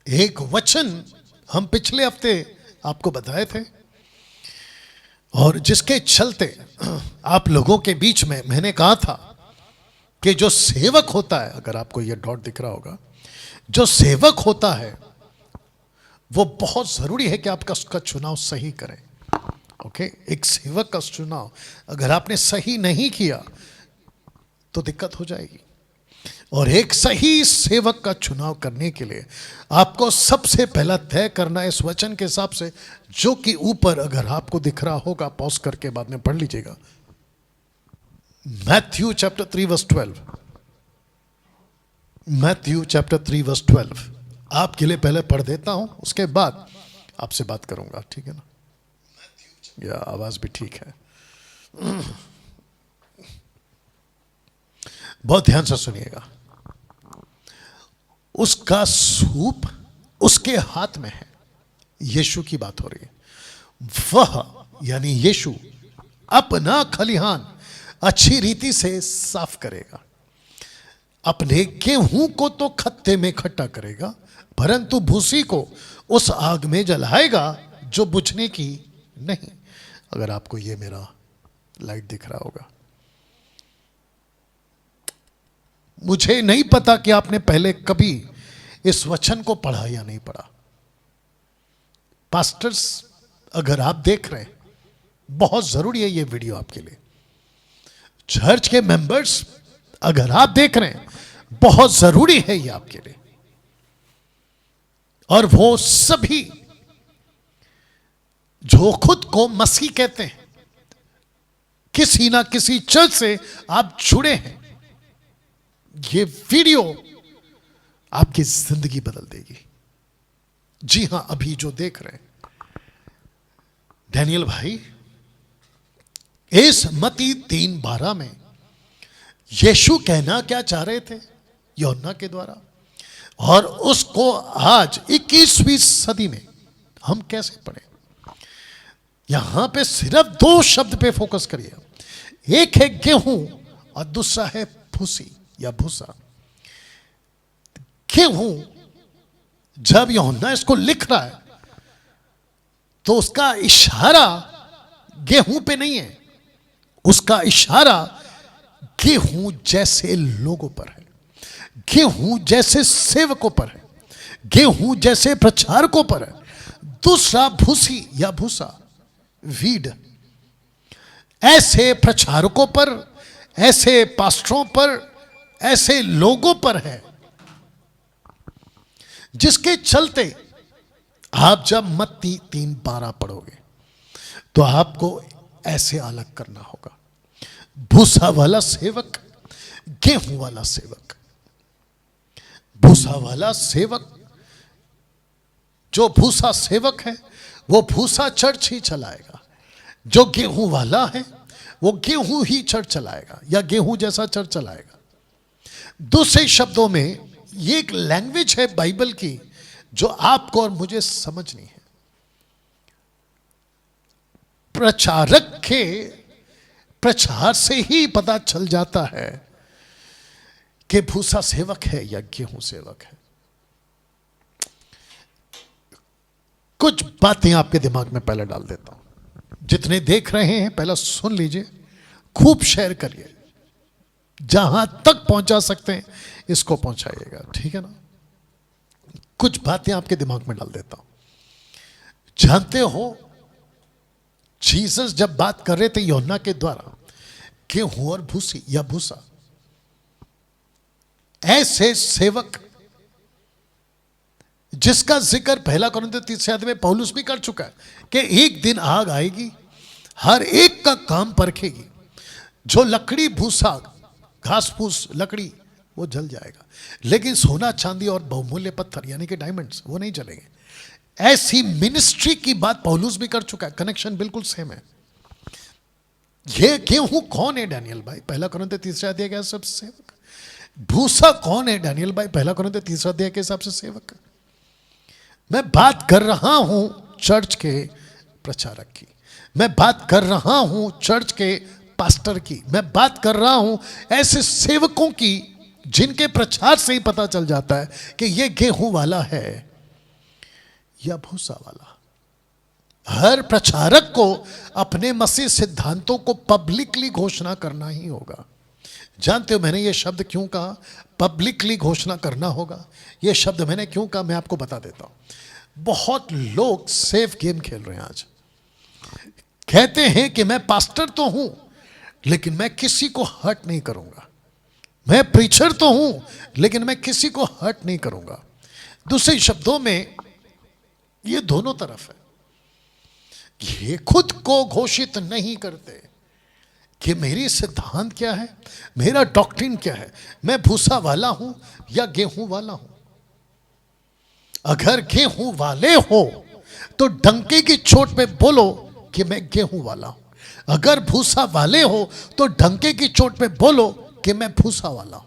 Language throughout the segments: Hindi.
एक वचन हम पिछले हफ्ते आपको बताए थे और जिसके चलते आप लोगों के बीच में मैंने कहा था कि जो सेवक होता है, अगर आपको ये डॉट दिख रहा होगा, जो सेवक होता है वो बहुत जरूरी है कि आपका उसका चुनाव सही करें। ओके, एक सेवक का चुनाव अगर आपने सही नहीं किया तो दिक्कत हो जाएगी। और एक सही सेवक का चुनाव करने के लिए आपको सबसे पहला तय करना है इस वचन के हिसाब से, जो कि ऊपर अगर आपको दिख रहा होगा, पॉज करके बाद में पढ़ लीजिएगा। Matthew chapter 3 verse 12। Matthew chapter 3 verse 12 आपके लिए पहले पढ़ देता हूं, उसके बाद आपसे बात करूंगा, ठीक है ना? या आवाज भी ठीक है? बहुत ध्यान से सुनिएगा। उसका सूप उसके हाथ में है। यीशु की बात हो रही है। वह यानी यीशु अपना खलिहान अच्छी रीति से साफ करेगा। अपने गेहूं को तो खत्ते में इकट्ठा करेगा, परंतु भूसी को उस आग में जलाएगा जो बुझने की नहीं। अगर आपको ये मेरा लाइट दिख रहा होगा, मुझे नहीं पता कि आपने पहले कभी इस वचन को पढ़ा या नहीं पढ़ा। पास्टर्स, अगर आप देख रहे हैं, बहुत जरूरी है ये वीडियो आपके लिए। चर्च के मेंबर्स, अगर आप देख रहे हैं, बहुत जरूरी है ये आपके लिए। और वो सभी जो खुद को मसीह कहते हैं, किसी ना किसी चर्च से आप जुड़े हैं, ये वीडियो आपकी जिंदगी बदल देगी। जी हां, अभी जो देख रहे हैं, डैनियल भाई, इस मत्ती 3:12 में यीशु कहना क्या चाह रहे थे यूहन्ना के द्वारा, और उसको आज 21वीं सदी में हम कैसे पढ़ें? यहां पे सिर्फ 2 शब्द पे फोकस करिए। एक है गेहूं और दूसरा है भूसी या भूसा। गेहूं, जब यूहन्ना इसको लिख रहा है तो उसका इशारा गेहूं पे नहीं है, उसका इशारा गेहूं जैसे लोगों पर है, गेहूं जैसे सेवकों पर है, गेहूं जैसे प्रचारकों पर है। दूसरा भूसी या भूसा, वीड, ऐसे प्रचारकों पर, ऐसे पास्टरों पर, ऐसे लोगों पर है जिसके चलते आप जब मत्ती 3:12 पढ़ोगे तो आपको ऐसे अलग करना होगा। भूसा वाला सेवक, गेहूं वाला सेवक। भूसा वाला सेवक, जो भूसा सेवक है वो भूसा चर्च ही चलाएगा। जो गेहूं वाला है वो गेहूं ही चर्च चलाएगा या गेहूं जैसा चर्च चलाएगा। दूसरे शब्दों में, ये एक लैंग्वेज है बाइबल की जो आपको और मुझे समझनी है। प्रचारक के प्रचार से ही पता चल जाता है कि भूसा सेवक है या गेहूं सेवक है। कुछ बातें आपके दिमाग में पहले डाल देता हूं। जितने देख रहे हैं पहले सुन लीजिए, खूब शेयर करिए, जहां तक पहुंचा सकते हैं इसको पहुंचाइएगा, ठीक है ना? कुछ बातें आपके दिमाग में डाल देता हूं। जानते हो, जीसस जब बात कर रहे थे यूहन्ना के द्वारा गेहूं और भूसी या भूसा, ऐसे सेवक जिसका जिक्र 1 कुरिन्थियों 3 में पौलुस भी कर चुका है कि एक दिन आग आएगी, हर एक का काम परखेगी। जो लकड़ी, भूसा, घास फूस, लकड़ी, वो जल जाएगा, लेकिन सोना, चांदी और बहुमूल्य पत्थर यानी कि डायमंड्स, वो नहीं जलेंगे। ऐसी मिनिस्ट्री की बात पौलुस भी कर चुका है। कनेक्शन बिल्कुल सेम है। ये गेहूं कौन है डैनियल भाई? 1 कुरिन्थियों 3 के हिसाब से सेवक। भूसा कौन है डैनियल भाई? 1 कुरिन्थियों 3 के हिसाब से सेवक। मैं बात कर रहा हूं चर्च के प्रचारक की, मैं बात कर रहा हूं चर्च के पास्टर की, मैं बात कर रहा हूं ऐसे सेवकों की जिनके प्रचार से ही पता चल जाता है कि ये गेहूं वाला है या भूसा वाला। हर प्रचारक को अपने मसीह सिद्धांतों को पब्लिकली घोषणा करना ही होगा। जानते हो मैंने ये शब्द क्यों कहा पब्लिकली घोषणा करना होगा? ये शब्द मैंने क्यों कहा, मैं आपको बता देता हूं। बहुत लोग सेफ गेम खेल रहे हैं आज। कहते हैं कि मैं पास्टर तो हूं लेकिन मैं किसी को हर्ट नहीं करूंगा, मैं प्रीचर तो हूं लेकिन मैं किसी को हर्ट नहीं करूंगा। दूसरे शब्दों में ये दोनों तरफ है। ये खुद को घोषित नहीं करते कि मेरी सिद्धांत क्या है, मेरा डॉक्ट्रिन क्या है, मैं भूसा वाला हूं या गेहूं वाला हूं। अगर गेहूं वाले हो तो डंके की चोट पे बोलो कि मैं गेहूं वाला हूं। अगर भूसा वाले हो तो डंके की चोट पे बोलो कि मैं भूसा वाला हूं।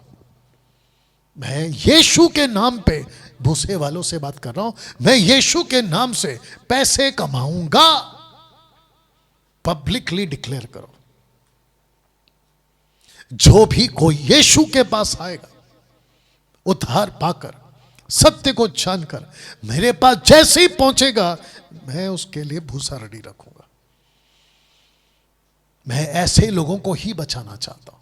मैं यीशु के नाम पे भूसे वालों से बात कर रहा हूं। मैं यीशु के नाम से पैसे कमाऊंगा, पब्लिकली डिक्लेयर करो। जो भी कोई यीशु के पास आएगा उद्धार पाकर सत्य को जानकर मेरे पास जैसे ही पहुंचेगा, मैं उसके लिए भूसा रेडी रखूंगा। मैं ऐसे लोगों को ही बचाना चाहता हूं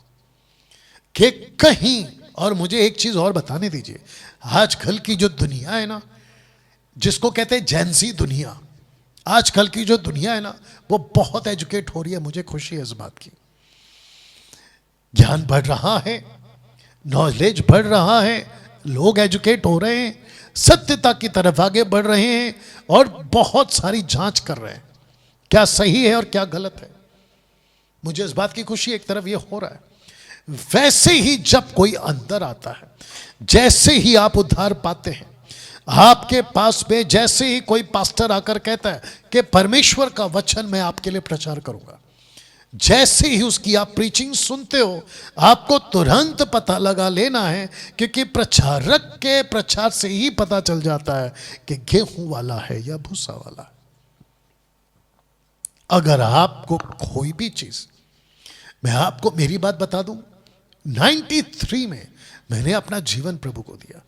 कि कहीं, और मुझे एक चीज और बताने दीजिए, आजकल की जो दुनिया है ना, जिसको कहते हैं जेंजी दुनिया, आजकल की जो दुनिया है ना वो बहुत एजुकेट हो रही है। मुझे खुशी है इस बात की। ज्ञान बढ़ रहा है, नॉलेज बढ़ रहा है, लोग एजुकेट हो रहे हैं, सत्यता की तरफ आगे बढ़ रहे हैं और बहुत सारी जांच कर रहे हैं क्या सही है और क्या गलत है। मुझे इस बात की खुशी, एक तरफ ये हो रहा है। वैसे ही जब कोई अंदर आता है, जैसे ही आप उद्धार पाते हैं, आपके पास में जैसे ही कोई पास्टर आकर कहता है कि परमेश्वर का वचन मैं आपके लिए प्रचार करूंगा, जैसे ही उसकी आप प्रीचिंग सुनते हो, आपको तुरंत पता लगा लेना है, क्योंकि प्रचारक के प्रचार से ही पता चल जाता है कि गेहूं वाला है या भूसा वाला है। अगर आपको कोई भी चीज, मैं आपको मेरी बात बता दूं, 93 में मैंने अपना जीवन प्रभु को दिया।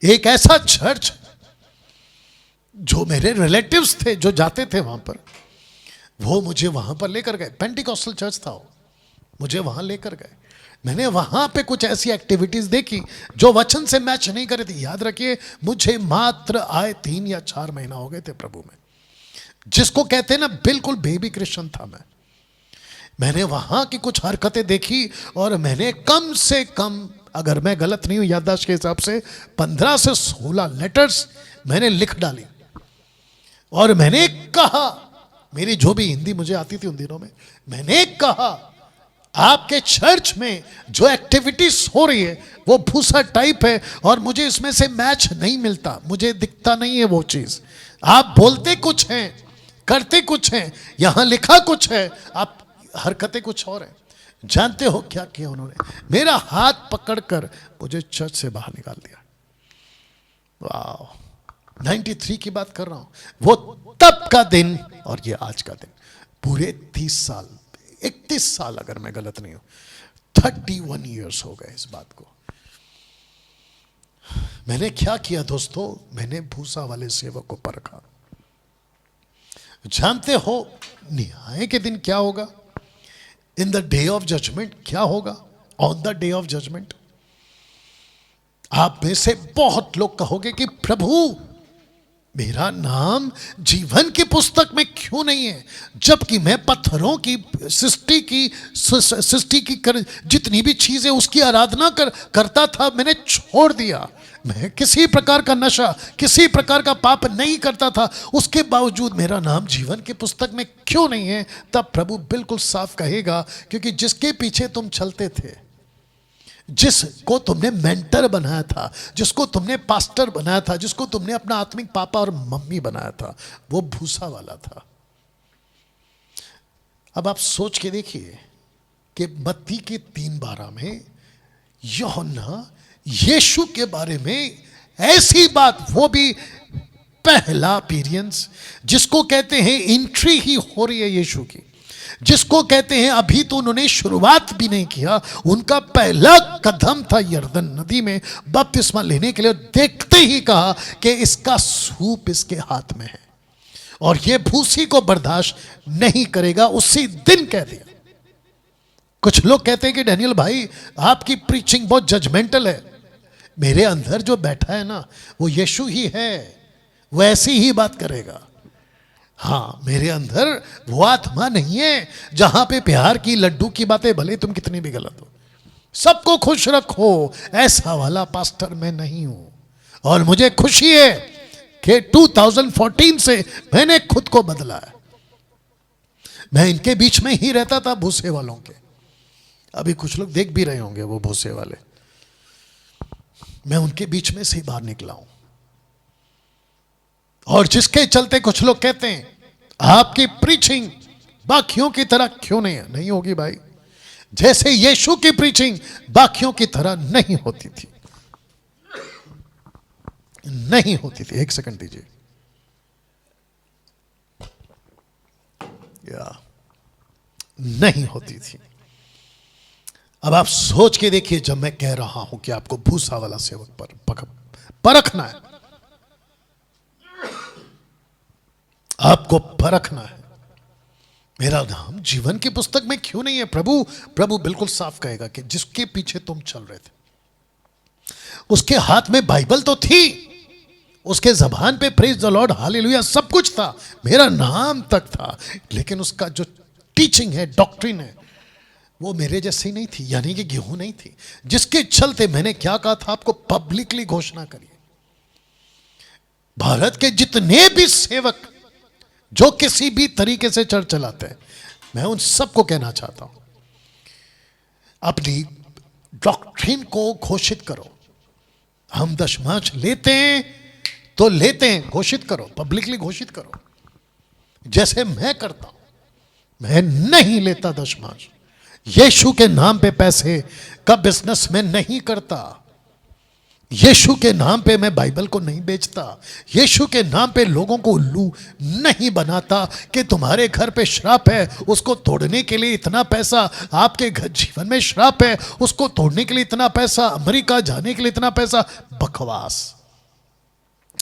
एक ऐसा चर्च जो मेरे रिलेटिव्स थे जो जाते थे वहां पर, वो मुझे वहां पर लेकर गए। पेंटिकॉस्टल चर्च था वो, मुझे वहां लेकर गए। मैंने वहां पे कुछ ऐसी एक्टिविटीज देखी जो वचन से मैच नहीं कर रही थी। याद रखिए, मुझे मात्र आए 3 या 4 महीना हो गए थे प्रभु में, जिसको कहते हैं ना बिल्कुल बेबी क्रिश्चियन था मैं। मैंने वहां की कुछ हरकतें देखी और मैंने कम से कम, अगर मैं गलत नहीं हूं याददाश्त के हिसाब से, 15 से 16 लेटर्स मैंने लिख डाली और मैंने कहा, मेरी जो भी हिंदी मुझे आती थी उन दिनों में, मैंने कहा आपके चर्च में जो एक्टिविटीज हो रही है वो भूसा टाइप है और मुझे इसमें से मैच नहीं मिलता, मुझे दिखता नहीं है वो चीज। आप बोलते कुछ हैं, करते कुछ हैं, यहां लिखा कुछ है, आप हरकतें कुछ और हैं। जानते हो क्या किया उन्होंने? मेरा हाथ पकड़कर मुझे चर्च से बाहर निकाल दिया। वाह, 93 की बात कर रहा हूं। वो तब का दिन और ये आज का दिन, पूरे 30 साल, 31 साल अगर मैं गलत नहीं हूं, 31 ईयर्स हो गए इस बात को। मैंने क्या किया दोस्तों? मैंने भूसा वाले सेवक को परखा। जानते हो न्याय के दिन क्या होगा? In the day of judgement क्या होगा? On the day of judgement आप में से बहुत लोग कहोगे कि प्रभु मेरा नाम जीवन की पुस्तक में क्यों नहीं है, जबकि मैं पत्थरों की सृष्टि की जितनी भी चीजें उसकी आराधना करता था, मैंने छोड़ दिया। मैं किसी प्रकार का नशा, किसी प्रकार का पाप नहीं करता था, उसके बावजूद मेरा नाम जीवन की पुस्तक में क्यों नहीं है? तब प्रभु बिल्कुल साफ कहेगा, क्योंकि जिसके पीछे तुम चलते थे, जिसको तुमने मेंटर बनाया था, जिसको तुमने पास्टर बनाया था, जिसको तुमने अपना आत्मिक पापा और मम्मी बनाया था, वो भूसा वाला था। अब आप सोच के देखिए कि मत्ती के 3:12 में यूहन्ना यीशु के बारे में ऐसी बात, वो भी पहला अपीयरेंस, जिसको कहते हैं एंट्री ही हो रही है यीशु की, जिसको कहते हैं अभी तो उन्होंने शुरुआत भी नहीं किया, उनका पहला कदम था यरदन नदी में बपतिस्मा लेने के लिए। देखते ही कहा कि इसका सूप इसके हाथ में है और ये भूसी को बर्दाश्त नहीं करेगा, उसी दिन कह दिया। कुछ लोग कहते हैं कि डैनियल भाई आपकी प्रीचिंग बहुत जजमेंटल है। मेरे अंदर जो बैठा है ना वो यीशु ही है, वो ऐसी ही बात करेगा। हाँ, मेरे अंदर वो आत्मा नहीं है जहां पे प्यार की लड्डू की बातें भले तुम कितनी भी गलत हो, सबको खुश रखो, ऐसा वाला पास्टर मैं नहीं हूं। और मुझे खुशी है कि 2014 से मैंने खुद को बदला है। मैं इनके बीच में ही रहता था, भूसे वालों के। अभी कुछ लोग देख भी रहे होंगे वो भूसे वाले, मैं उनके बीच में से ही बाहर निकला हूं। और जिसके चलते कुछ लोग कहते हैं आपकी प्रीचिंग बाकियों की तरह क्यों नहीं है। नहीं होगी भाई, जैसे यीशु की प्रीचिंग बाकियों की तरह नहीं होती थी, नहीं होती थी। एक सेकंड दीजिए। या नहीं होती थी। अब आप सोच के देखिए, जब मैं कह रहा हूं कि आपको भूसा वाला सेवक पर परखना है, आपको परखना है। मेरा नाम जीवन की पुस्तक में क्यों नहीं है? प्रभु बिल्कुल साफ कहेगा कि जिसके पीछे तुम चल रहे थे उसके हाथ में बाइबल तो थी, उसके जबान पे प्रेज द लॉर्ड हालेलुया सब कुछ था, मेरा नाम तक था, लेकिन उसका जो टीचिंग है, डॉक्ट्रिन है, वो मेरे जैसी नहीं थी, यानी कि गेहूं नहीं थी। जिसके चलते मैंने क्या कहा था आपको, पब्लिकली घोषणा करिए। भारत के जितने भी सेवक जो किसी भी तरीके से चर्च चलाते हैं, मैं उन सबको कहना चाहता हूं, अपनी डॉक्ट्रिन को घोषित करो। हम दशमांश लेते हैं तो लेते हैं, घोषित करो, पब्लिकली घोषित करो, जैसे मैं करता हूं। मैं नहीं लेता दशमांश, यीशु के नाम पे पैसे का बिजनेस मैं नहीं करता, यीशु के नाम पे मैं बाइबल को नहीं बेचता, यीशु के नाम पे लोगों को उल्लू नहीं बनाता कि तुम्हारे घर पे श्राप है उसको तोड़ने के लिए इतना पैसा, आपके घर जीवन में श्राप है उसको तोड़ने के लिए इतना पैसा, अमेरिका जाने के लिए इतना पैसा। बकवास,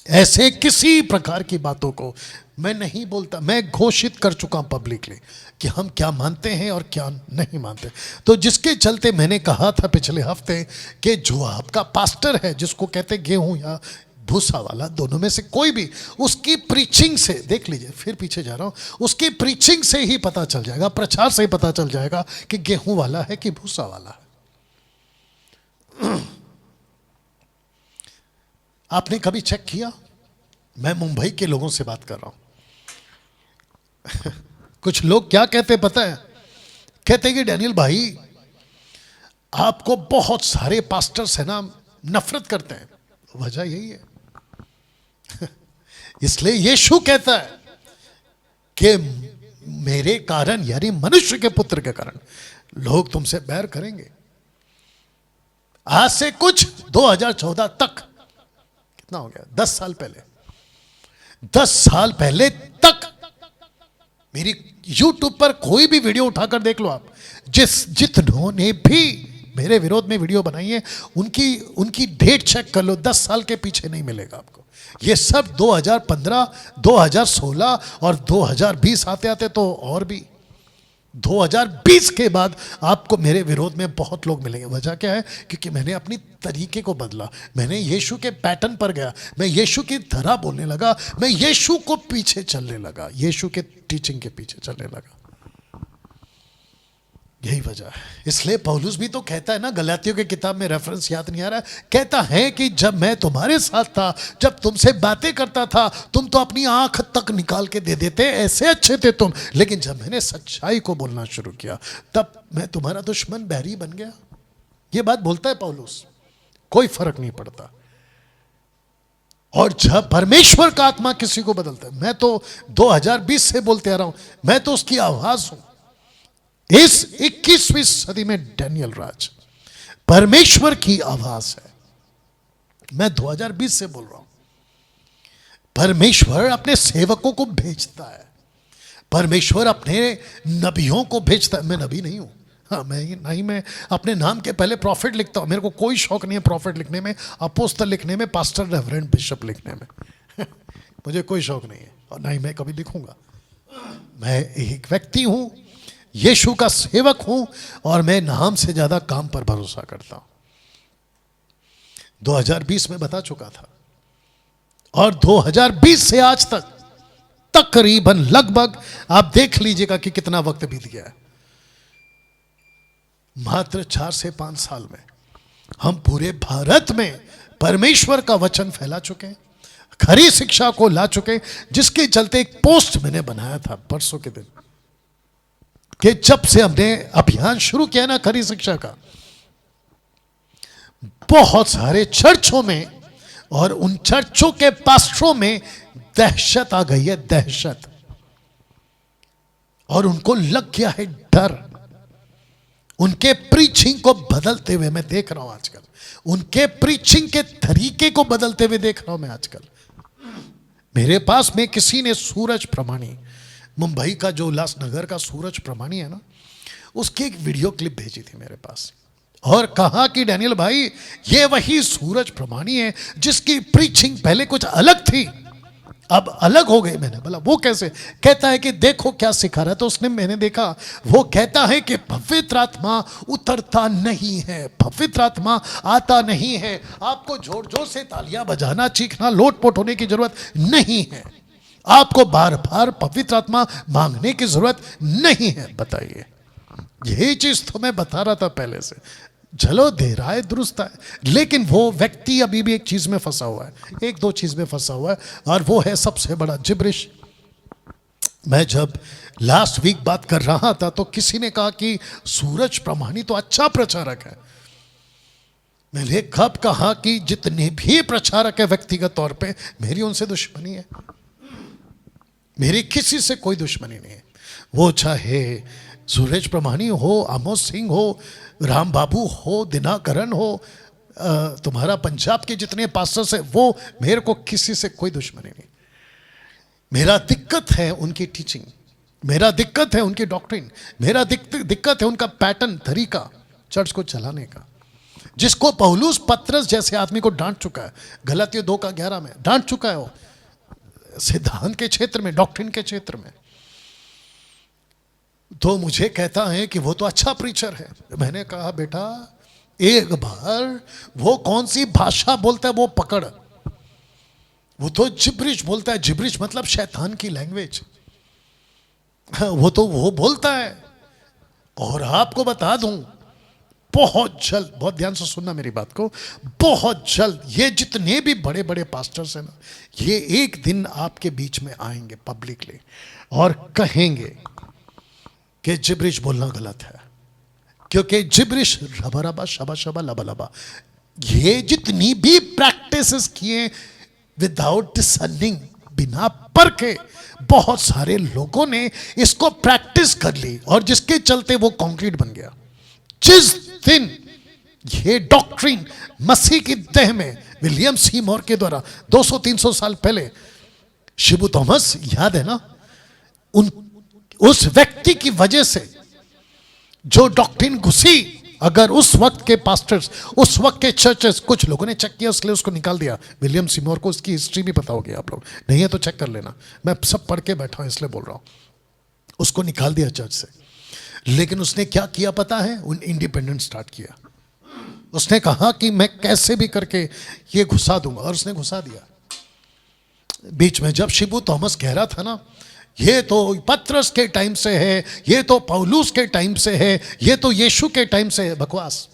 ऐसे किसी प्रकार की बातों को मैं नहीं बोलता। मैं घोषित कर चुका हूं पब्लिकली कि हम क्या मानते हैं और क्या नहीं मानते। तो जिसके चलते मैंने कहा था पिछले हफ्ते कि जो आपका पास्टर है, जिसको कहते गेहूं या भूसा वाला, दोनों में से कोई भी, उसकी प्रीचिंग से, देख लीजिए फिर पीछे जा रहा हूं, उसकी प्रीचिंग से ही पता चल जाएगा, प्रचार से ही पता चल जाएगा कि गेहूं वाला है कि भूसा वाला है। आपने कभी चेक किया? मैं मुंबई के लोगों से बात कर रहा हूं। कुछ लोग क्या कहते पता है? कहते कि डैनियल भाई आपको बहुत सारे पास्टर्स है ना नफरत करते हैं। वजह यही है। इसलिए यीशु कहता है कि मेरे कारण, यानी मनुष्य के पुत्र के कारण, लोग तुमसे बैर करेंगे। आज से कुछ 2014 तक, कितना हो गया, 10 साल पहले, 10 साल पहले तक मेरी YouTube पर कोई भी वीडियो उठाकर देख लो आप, जितनों भी मेरे विरोध में वीडियो बनाई है उनकी डेट चेक कर लो, 10 साल के पीछे नहीं मिलेगा आपको। ये सब 2015, 2016 और 2020 आते आते तो और भी 2020 के बाद आपको मेरे विरोध में बहुत लोग मिलेंगे। वजह क्या है? क्योंकि मैंने अपनी तरीके को बदला, मैंने यीशु के पैटर्न पर गया, मैं यीशु की तरह बोलने लगा, मैं यीशु को पीछे चलने लगा, यीशु के टीचिंग के पीछे चलने लगा। यही वजह है। इसलिए पौलुस भी तो कहता है ना, गलातियों की किताब में, रेफरेंस याद नहीं आ रहा, कहता है कि जब मैं तुम्हारे साथ था, जब तुमसे बातें करता था, तुम तो अपनी आंख तक निकाल के दे देते, ऐसे अच्छे थे तुम, लेकिन जब मैंने सच्चाई को बोलना शुरू किया तब मैं तुम्हारा दुश्मन, बैरी बन गया। ये बात बोलता है पौलुस, कोई फर्क नहीं पड़ता। और जब परमेश्वर का आत्मा किसी को बदलता है, मैं तो 2020 से बोलते आ रहा हूं, मैं तो उसकी आवाज हूं। इस 21वीं सदी में डैनियल राज परमेश्वर की आवाज है। मैं 2020 से बोल रहा हूं। परमेश्वर अपने सेवकों को भेजता है, परमेश्वर अपने नबियों को भेजता है। मैं नबी नहीं हूँ, हाँ मैं अपने नाम के पहले प्रॉफिट लिखता हूँ। मेरे को कोई शौक नहीं है प्रॉफिट लिखने में, अपोस्तल लिखने में, पास्टर, रेवरेंड, बिशप लिखने में मुझे कोई शौक नहीं है और ना ही मैं कभी लिखूंगा। मैं एक व्यक्ति हूँ, यीशु का सेवक हूँ और मैं नाम से ज्यादा काम पर भरोसा करता हूँ। 2020 में बता चुका था और 2020 से आज तक तकरीबन लगभग आप देख लीजिएगा कि कितना वक्त बीत गया है। मात्र 4 से 5 साल में हम पूरे भारत में परमेश्वर का वचन फैला चुके हैं, खरी शिक्षा को ला चुके, जिसके चलते एक पोस्ट मैंने बनाया था परसों के दिन कि जब से हमने अभियान शुरू किया ना खरी शिक्षा का, बहुत सारे चर्चों में और उन चर्चों के पास्टरों में दहशत आ गई है, दहशत, और उनको लग गया है डर। उनके प्रीचिंग को बदलते हुए मैं देख रहा हूं आजकल, उनके प्रीचिंग के तरीके को बदलते हुए देख रहा हूं मैं आजकल। मेरे पास में किसी ने सूरज प्रमाणी, मुंबई का जो उल्लासनगर का सूरज प्रमाणी है ना, उसकी एक वीडियो क्लिप भेजी थी मेरे पास और कहा कि डैनियल भाई ये वही सूरज प्रमाणी है जिसकी प्रीचिंग पहले कुछ अलग थी, अब अलग हो गई। मैंने बोला वो कैसे? कहता है कि देखो क्या सिखा रहा है। तो उसने, मैंने देखा, वो कहता है कि पवित्र आत्मा उतरता नहीं है, पवित्र आत्मा आता नहीं है, आपको जोर जोर से तालियां बजाना, चीखना, लोटपोट होने की जरूरत नहीं है, आपको बार बार पवित्र आत्मा मांगने की जरूरत नहीं है। बताइए, यही चीज तो मैं बता रहा था पहले से। चलो दे रहा है, दुरुस्त है, लेकिन वो व्यक्ति अभी भी एक चीज में फंसा हुआ है, एक दो चीज में फंसा हुआ है, और वो है सबसे बड़ा जिब्रिश। मैं जब लास्ट वीक बात कर रहा था तो किसी ने कहा कि सूरज प्रमाणी तो अच्छा प्रचारक है। मैंने कब कहा कि जितने भी प्रचारक है व्यक्तिगत तौर पे मेरी उनसे दुश्मनी है, मेरी किसी से कोई दुश्मनी नहीं है। वो चाहे सूरज प्रमाणी हो, आमोस सिंह हो, राम बाबू हो, दिनाकरण हो, तुम्हारा पंजाब के जितने पास्टर्स है, वो मेरे को किसी से कोई दुश्मनी नहीं। मेरा दिक्कत है उनकी टीचिंग, मेरा दिक्कत है उनकी डॉक्ट्रिन, मेरा दिक्कत है उनका पैटर्न, तरीका चर्च को चलाने का, जिसको पौलुस पत्रस जैसे आदमी को डांट चुका है। गलातियों 2:11 में डांट चुका है वो, सिद्धांत के क्षेत्र में, डॉक्ट्रिन के क्षेत्र में। तो मुझे कहता है कि वो तो अच्छा प्रीचर है। मैंने कहा बेटा एक बार वो कौन सी भाषा बोलता है वो पकड़, वो तो जिब्रिश बोलता है। जिब्रिश मतलब शैतान की लैंग्वेज, वो तो वो बोलता है। और आपको बता दूं, बहुत जल्द, बहुत ध्यान से सुनना मेरी बात को, बहुत जल्द ये जितने भी बड़े बड़े पास्टर्स हैं ना, ये एक दिन आपके बीच में आएंगे पब्लिकली और कहेंगे कि जिब्रिश बोलना गलत है, क्योंकि जिब्रिश रबा रबा शबा शबा लबा लबा, ये जितनी भी प्रैक्टिसेस किए विदाउट डिसर्निंग, बिना परखे, बहुत सारे लोगों ने इसको प्रैक्टिस कर ली और जिसके चलते वो कंक्रीट बन गया। जिस दिन ये डॉक्ट्रिन मसीह की देह में विलियम सीमोर के द्वारा 200-300 साल पहले, शिबू थॉमस याद है ना, उस व्यक्ति की वजह से जो डॉक्ट्रिन घुसी, अगर उस वक्त के पास्टर्स, उस वक्त के चर्चेस, कुछ लोगों ने चेक किया इसलिए उसको निकाल दिया। विलियम सीमोर को उसकी हिस्ट्री भी पता होगी, आप लोग नहीं है तो चेक कर लेना, मैं सब पढ़ के बैठा हूं इसलिए बोल रहा हूं। उसको निकाल दिया चर्च से, लेकिन उसने क्या किया पता है? उन इंडिपेंडेंट स्टार्ट किया। उसने कहा कि मैं कैसे भी करके ये घुसा दूंगा, और उसने घुसा दिया। बीच में जब शिबू थॉमस कह रहा था ना, ये तो पत्रस के टाइम से है, ये तो पौलुस के टाइम से है, ये तो यीशु के टाइम से है, बकवास।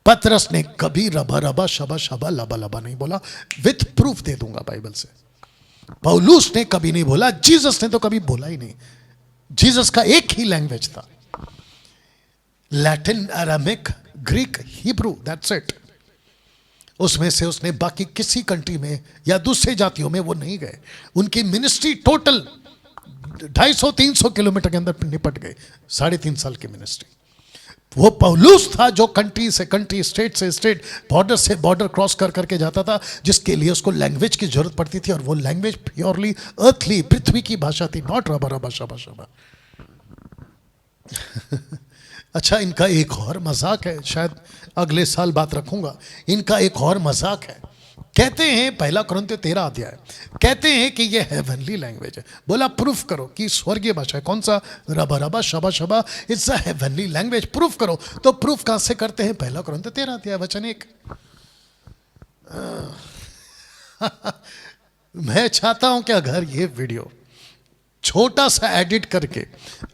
पत्रस ने कभी रबा रबा शबा शबा लबा लबा नहीं बोला, विथ प्रूफ दे दूंगा बाइबल से। पौलुस ने कभी नहीं बोला, जीसस ने तो कभी बोला ही नहीं। जीसस का एक ही लैंग्वेज था, Latin, Aramaic, Greek, Hebrew, that's it. उसमें से उसने बाकी किसी कंट्री में या दूसरे जातियों में वो नहीं गए। उनकी मिनिस्ट्री टोटल 250-300 किलोमीटर के अंदर निपट गए, 3.5 साल की मिनिस्ट्री। वो पौलुस था जो कंट्री से कंट्री, स्टेट से स्टेट, बॉर्डर से बॉर्डर क्रॉस कर करके जाता था, जिसके लिए उसको लैंग्वेज की जरूरत पड़ती थी, और वो लैंग्वेज प्योरली अर्थली, पृथ्वी की भाषा थी, नॉट रबा भाषा। अच्छा, इनका एक और मजाक है, शायद अगले साल बात रखूंगा। इनका एक और मजाक है, कहते हैं 1 कुरिन्थियों 13 अध्याय, कहते हैं कि ये हेवनली लैंग्वेज है। बोला प्रूफ करो कि स्वर्गीय भाषा है। कौन सा? रबा रबा शबा शबा, it's a heavenly language, proof करो। तो प्रूफ कहां से करते हैं? 1 कुरिन्थियों 13 अध्याय वचन 1। मैं चाहता हूं कि अगर ये वीडियो छोटा सा एडिट करके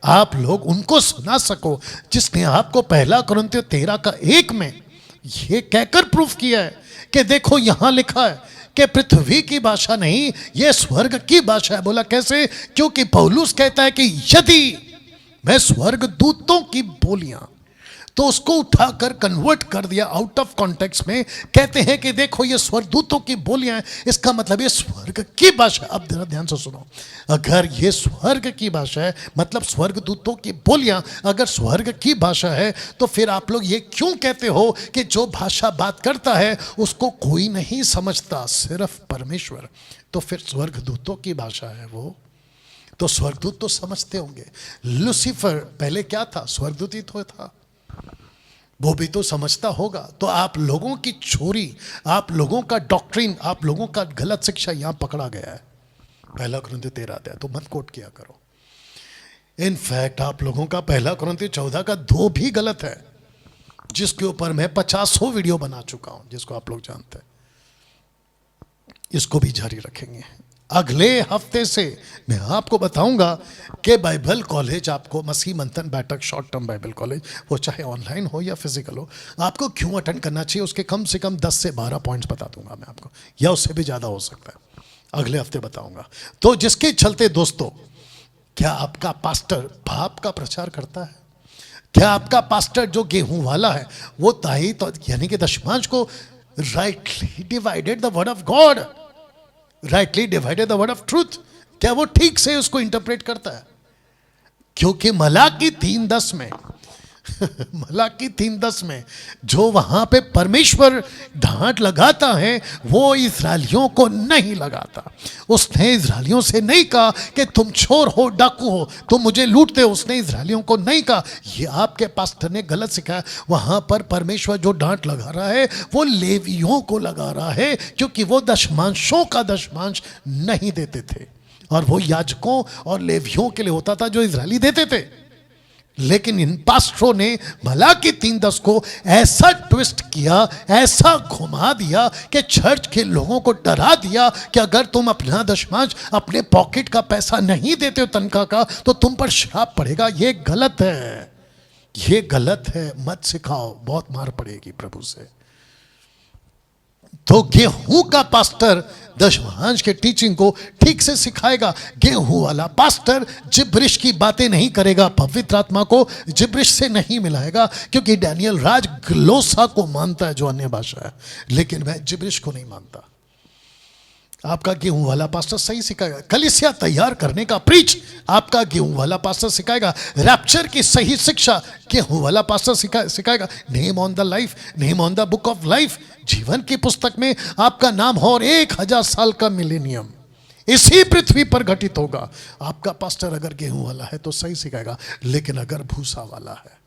आप लोग उनको सुना सको जिसने आपको 1 कुरिन्थियों 13 का 1 में ये कहकर प्रूफ किया है कि देखो यहां लिखा है कि पृथ्वी की भाषा नहीं, ये स्वर्ग की भाषा है। बोला कैसे? क्योंकि पौलुस कहता है कि यदि मैं स्वर्ग दूतों की बोलियां, तो उसको उठाकर कन्वर्ट कर दिया आउट ऑफ कॉन्टेक्स्ट में, कहते हैं कि देखो ये स्वर्गदूतों की बोलियां हैं, इसका मतलब ये स्वर्ग की भाषा। अब जरा ध्यान से सुनो, अगर ये स्वर्ग की भाषा है, मतलब स्वर्गदूतों की बोलियां अगर स्वर्ग की भाषा है, तो फिर आप लोग ये क्यों कहते हो कि जो भाषा बात करता है उसको कोई नहीं समझता, सिर्फ परमेश्वर? तो फिर स्वर्गदूतों की भाषा है वो, तो स्वर्गदूत तो समझते होंगे। लूसीफर पहले क्या था? स्वर्गदूत ही तो था, वो भी तो समझता होगा। तो आप लोगों की चोरी, आप लोगों का डॉक्ट्रिन, आप लोगों का गलत शिक्षा यहां पकड़ा गया है। 1 कुरिन्थियों 13 अध्याय तो मत कोट किया करो। इनफैक्ट आप लोगों का 1 कुरिन्थियों 14 का 2 भी गलत है, जिसके ऊपर मैं 50 वीडियो बना चुका हूं, जिसको आप लोग जानते हैं। इसको भी जारी रखेंगे। अगले हफ्ते से मैं आपको बताऊंगा कि बाइबल कॉलेज, आपको मसीह मंथन बैठक, शॉर्ट टर्म बाइबल कॉलेज, वो चाहे ऑनलाइन हो या फिजिकल हो, आपको क्यों अटेंड करना चाहिए, उसके कम से कम 10 से 12 पॉइंट्स बता दूंगा मैं आपको, या उससे भी ज़्यादा हो सकता है, अगले हफ्ते बताऊंगा। तो जिसके चलते दोस्तों, क्या आपका पास्टर पाप का प्रचार करता है? क्या आपका पास्टर जो गेहूं वाला है वो ताई तो यानी कि दशमांश को rightly divided the word of God, rightly divided the word of truth, क्या वो ठीक से उसको इंटरप्रेट करता है? क्योंकि मलाकी 3:10 में मलाकी 3:10 में जो वहां पे परमेश्वर डांट लगाता है वो इस्राएलियों को नहीं लगाता। उसने इस्राएलियों से नहीं कहा कि तुम चोर हो, डाकू हो, तुम मुझे लूटते हो। उसने इस्राएलियों को नहीं कहा, ये आपके पास्टर ने गलत सिखाया। वहां पर परमेश्वर जो डांट लगा रहा है वो लेवियों को लगा रहा है, क्योंकि वो दशमांशों का दशमांश नहीं देते थे, और वो याजकों और लेवियों के लिए होता था जो इस्राएली देते थे। लेकिन इन पास्टरों ने मलाकी 3:10 को ऐसा ट्विस्ट किया, ऐसा घुमा दिया कि चर्च के लोगों को डरा दिया कि अगर तुम अपना दशमांश, अपने पॉकेट का पैसा नहीं देते हो तनख्वाह का, तो तुम पर श्राप पड़ेगा। ये गलत है, ये गलत है, मत सिखाओ, बहुत मार पड़ेगी प्रभु से। तो गेहूं का पास्टर दशमांश के टीचिंग को ठीक से सिखाएगा। गेहूं वाला पास्टर जिब्रिश की बातें नहीं करेगा, पवित्र आत्मा को जिब्रिश से नहीं मिलाएगा, क्योंकि डैनियल राज ग्लोसा को मानता है जो अन्य भाषा है, लेकिन वह जिब्रिश को नहीं मानता। आपका गेहूं वाला पास्टर सही सिखाएगा। कलीसिया तैयार करने का प्रीच आपका गेहूं वाला पास्टर सिखाएगा। रैप्चर की सही शिक्षा गेहूं वाला पास्टर सिखाएगा। Name on the life, name on the book of life, जीवन की पुस्तक में आपका नाम हो, और 1000 साल का मिलेनियम इसी पृथ्वी पर घटित होगा। आपका पास्टर अगर गेहूं वाला है तो सही सिखाएगा, लेकिन अगर भूसा वाला है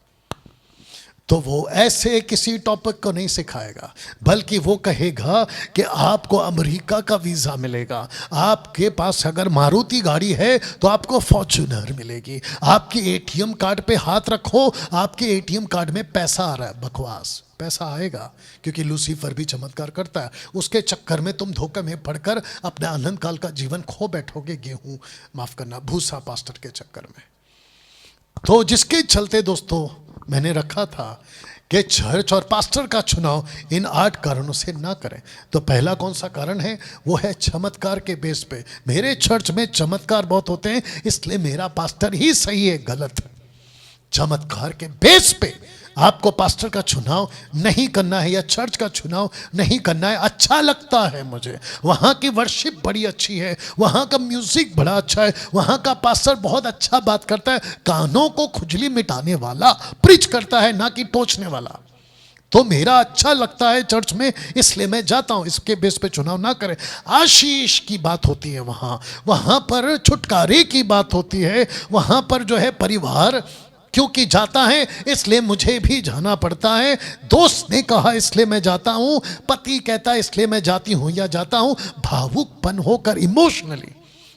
तो वो ऐसे किसी टॉपिक को नहीं सिखाएगा, बल्कि वो कहेगा कि आपको अमेरिका का वीज़ा मिलेगा, आपके पास अगर मारुति गाड़ी है तो आपको फॉर्च्यूनर मिलेगी, आपके एटीएम कार्ड पे हाथ रखो, आपके एटीएम कार्ड में पैसा आ रहा है। बकवास, पैसा आएगा, क्योंकि लूसीफर भी चमत्कार करता है। उसके चक्कर में तुम धोखे में पड़कर अपने अनंत काल का जीवन खो बैठोगे, गेहूं, माफ करना, भूसा पास्टर के चक्कर में। तो जिसके चलते दोस्तों मैंने रखा था कि चर्च और पास्टर का चुनाव इन 8 कारणों से ना करें। तो पहला कौन सा कारण है? वो है चमत्कार के बेस पे। मेरे चर्च में चमत्कार बहुत होते हैं, इसलिए मेरा पास्टर ही सही है, गलत है। चमत्कार के बेस पे आपको पास्टर का चुनाव नहीं करना है या चर्च का चुनाव नहीं करना है, अच्छा लगता है मुझे, वहाँ की वर्शिप बड़ी अच्छी है, वहाँ का म्यूजिक बड़ा अच्छा है, वहाँ का पास्टर बहुत अच्छा बात करता है, कानों को खुजली मिटाने वाला प्रीच करता है, ना कि टोचने वाला, तो मेरा अच्छा लगता है चर्च में, इसलिए मैं जाता हूं। इसके बेस पे चुनाव ना करें। आशीष की बात होती है वहां पर छुटकारे की बात होती है, वहां पर जो है परिवार क्योंकि जाता है इसलिए मुझे भी जाना पड़ता है, दोस्त ने कहा इसलिए मैं जाता हूं, पति कहता है इसलिए मैं जाती हूं या जाता हूं, भावुकपन होकर इमोशनली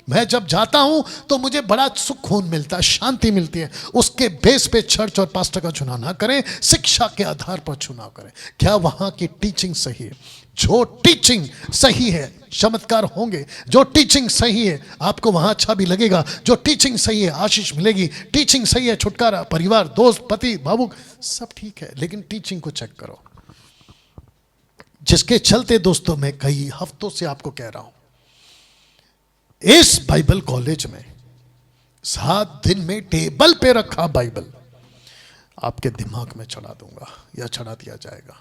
मैं जब जाता हूं तो मुझे बड़ा सुकून मिलता है, शांति मिलती है। उसके बेस पे चर्च और पास्टर का चुनाव ना करें, शिक्षा के आधार पर चुनाव करें। क्या वहां की टीचिंग सही है? जो टीचिंग सही है चमत्कार होंगे, जो टीचिंग सही है आपको वहां अच्छा भी लगेगा, जो टीचिंग सही है आशीष मिलेगी, टीचिंग सही है छुटकारा, परिवार, दोस्त, पति, भावुक सब ठीक है, लेकिन टीचिंग को चेक करो। जिसके चलते दोस्तों मैं कई हफ्तों से आपको कह रहा हूं, इस बाइबल कॉलेज में 7 दिन में टेबल पे रखा बाइबल आपके दिमाग में चढ़ा दूंगा या चढ़ा दिया जाएगा।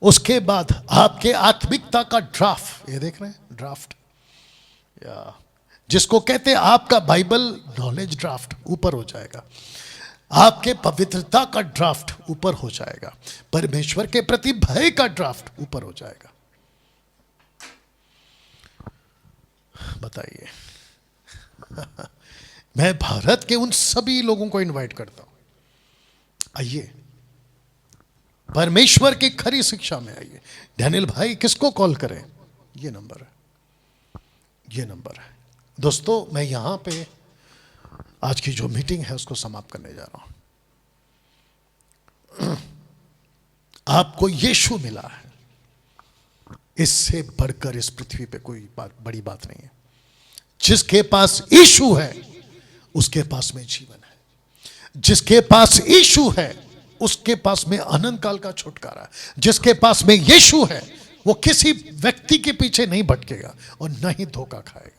उसके बाद आपके आत्मिकता का ड्राफ्ट, ये देख रहे हैं ड्राफ्ट, या जिसको कहते हैं आपका बाइबल नॉलेज ड्राफ्ट ऊपर हो जाएगा, आपके पवित्रता का ड्राफ्ट ऊपर हो जाएगा, परमेश्वर के प्रति भय का ड्राफ्ट ऊपर हो जाएगा। बताइए मैं भारत के उन सभी लोगों को इनवाइट करता हूं, आइए परमेश्वर की खरी शिक्षा में आइए। डैनियल भाई किसको कॉल करें? ये नंबर है, ये नंबर है। दोस्तों मैं यहां पे आज की जो मीटिंग है उसको समाप्त करने जा रहा हूं। आपको यीशु मिला है, इससे बढ़कर इस पृथ्वी पे कोई बड़ी बात नहीं है। जिसके पास यीशु है उसके पास में जीवन है, जिसके पास यीशु है उसके पास में अनंत काल का छुटकारा है, जिसके पास में यीशु है वो किसी व्यक्ति के पीछे नहीं भटकेगा और न ही धोखा खाएगा।